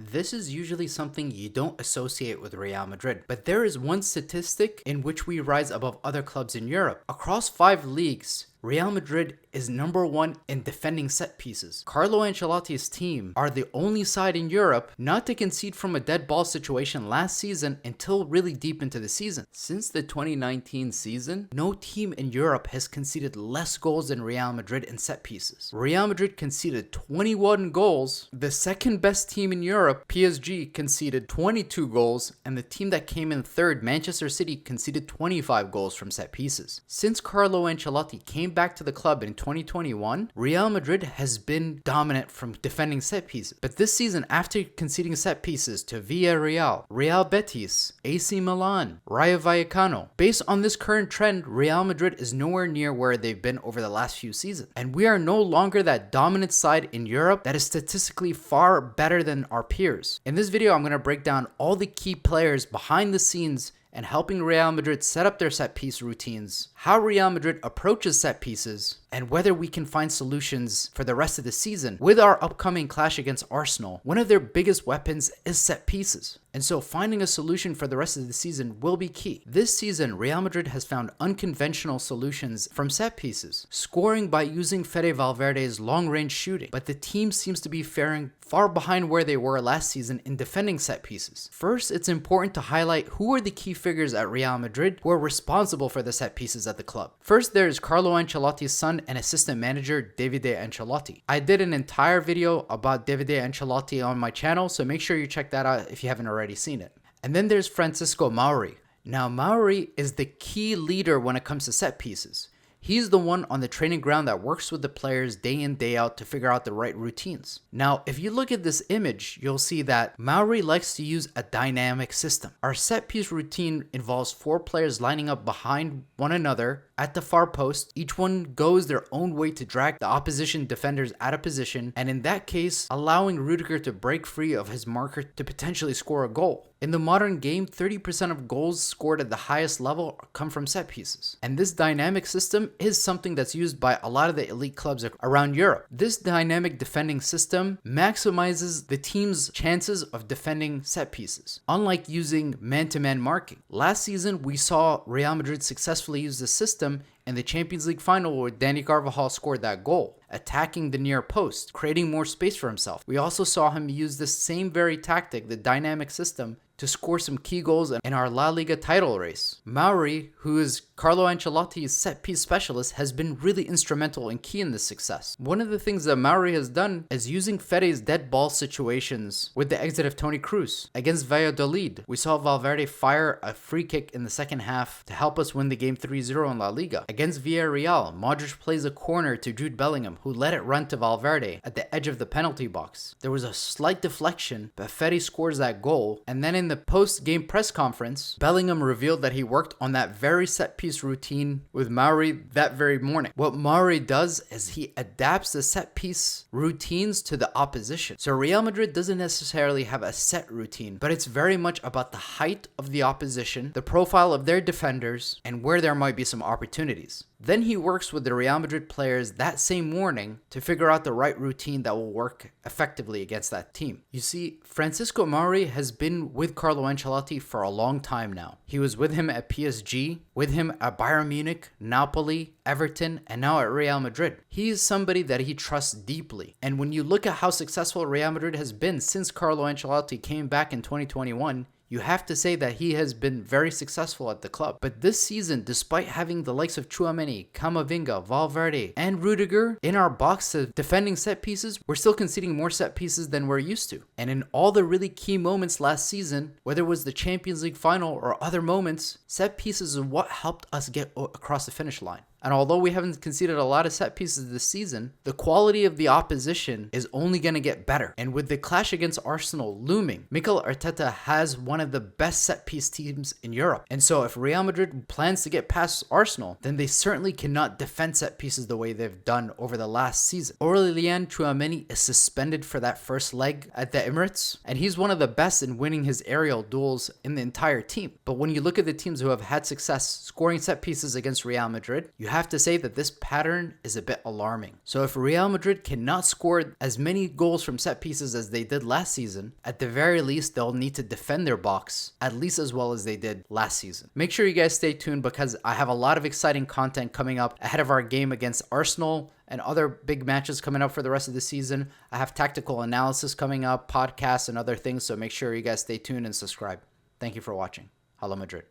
This is usually something you don't associate with Real Madrid, but there is one statistic in which we rise above other clubs in Europe. Across 5 leagues, Real Madrid is number 1 in defending set pieces. Carlo Ancelotti's team are the only side in Europe not to concede from a dead ball situation last season until really deep into the season. Since the 2019 season, no team in Europe has conceded less goals than Real Madrid in set pieces. Real Madrid conceded 21 goals. The second best team in Europe, PSG, conceded 22 goals, and the team that came in third, Manchester City, conceded 25 goals from set pieces. Since Carlo Ancelotti came back to the club in 2021, Real Madrid has been dominant from defending set pieces. But this season, after conceding set pieces to Villarreal, Real Betis, AC Milan, Rayo Vallecano, based on this current trend, Real Madrid is nowhere near where they've been over the last few seasons. And we are no longer that dominant side in Europe that is statistically far better than our peers. In this video, I'm going to break down all the key players behind the scenes and helping Real Madrid set up their set piece routines, how Real Madrid approaches set pieces, and whether we can find solutions for the rest of the season. With our upcoming clash against Arsenal, one of their biggest weapons is set pieces, and so finding a solution for the rest of the season will be key. This season, Real Madrid has found unconventional solutions from set pieces, scoring by using Fede Valverde's long-range shooting, but the team seems to be faring far behind where they were last season in defending set pieces. First, it's important to highlight who are the key figures at Real Madrid who are responsible for the set pieces at the club. First, there is Carlo Ancelotti's son and assistant manager, Davide Ancelotti. I did an entire video about Davide Ancelotti on my channel, so make sure you check that out if you haven't already seen it. And then there's Francesco Mauri. Now, Mauri is the key leader when it comes to set pieces. He's the one on the training ground that works with the players day in, day out to figure out the right routines. Now, if you look at this image, you'll see that Mauri likes to use a dynamic system. Our set piece routine involves 4 players lining up behind one another at the far post. Each one goes their own way to drag the opposition defenders out of position, and in that case, allowing Rodrygo to break free of his marker to potentially score a goal. In the modern game, 30% of goals scored at the highest level come from set pieces. And this dynamic system is something that's used by a lot of the elite clubs around Europe. This dynamic defending system maximizes the team's chances of defending set pieces, unlike using man-to-man marking. Last season, we saw Real Madrid successfully use this system in the Champions League final where Dani Carvajal scored that goal, attacking the near post, creating more space for himself. We also saw him use this same very tactic, the dynamic system, to score some key goals in our La Liga title race. Mauri, who is Carlo Ancelotti's set piece specialist, has been really instrumental and key in this success. One of the things that Mauri has done is using Fede's dead ball situations with the exit of Toni Kroos. Against Valladolid, we saw Valverde fire a free kick in the second half to help us win the game 3-0 in La Liga. Against Villarreal, Modric plays a corner to Jude Bellingham, who let it run to Valverde at the edge of the penalty box. There was a slight deflection, but Fede scores that goal, and then in the post-game press conference, Bellingham revealed that he worked on that very set-piece routine with Mauri that very morning. What Mauri does is he adapts the set-piece routines to the opposition. So Real Madrid doesn't necessarily have a set routine, but it's very much about the height of the opposition, the profile of their defenders, and where there might be some opportunities. Then he works with the Real Madrid players that same morning to figure out the right routine that will work effectively against that team. You see, Francesco Mauri has been with Carlo Ancelotti for a long time now. He was with him at PSG, with him at Bayern Munich, Napoli, Everton, and now at Real Madrid. He is somebody that he trusts deeply. And when you look at how successful Real Madrid has been since Carlo Ancelotti came back in 2021, you have to say that he has been very successful at the club. But this season, despite having the likes of Tchouaméni, Camavinga, Valverde, and Rodrygo in our box of defending set pieces, we're still conceding more set pieces than we're used to. And in all the really key moments last season, whether it was the Champions League final or other moments, set pieces is what helped us get across the finish line. And although we haven't conceded a lot of set pieces this season, the quality of the opposition is only going to get better. And with the clash against Arsenal looming, Mikel Arteta has one of the best set piece teams in Europe. And so if Real Madrid plans to get past Arsenal, then they certainly cannot defend set pieces the way they've done over the last season. Aurélien Tchouaméni is suspended for that first leg at the Emirates, and he's one of the best in winning his aerial duels in the entire team. But when you look at the teams who have had success scoring set pieces against Real Madrid, you have to say that this pattern is a bit alarming. So if Real Madrid cannot score as many goals from set pieces as they did last season, at the very least, they'll need to defend their box at least as well as they did last season. Make sure you guys stay tuned because I have a lot of exciting content coming up ahead of our game against Arsenal and other big matches coming up for the rest of the season. I have tactical analysis coming up, podcasts, and other things, so make sure you guys stay tuned and subscribe. Thank you for watching. Hala Madrid.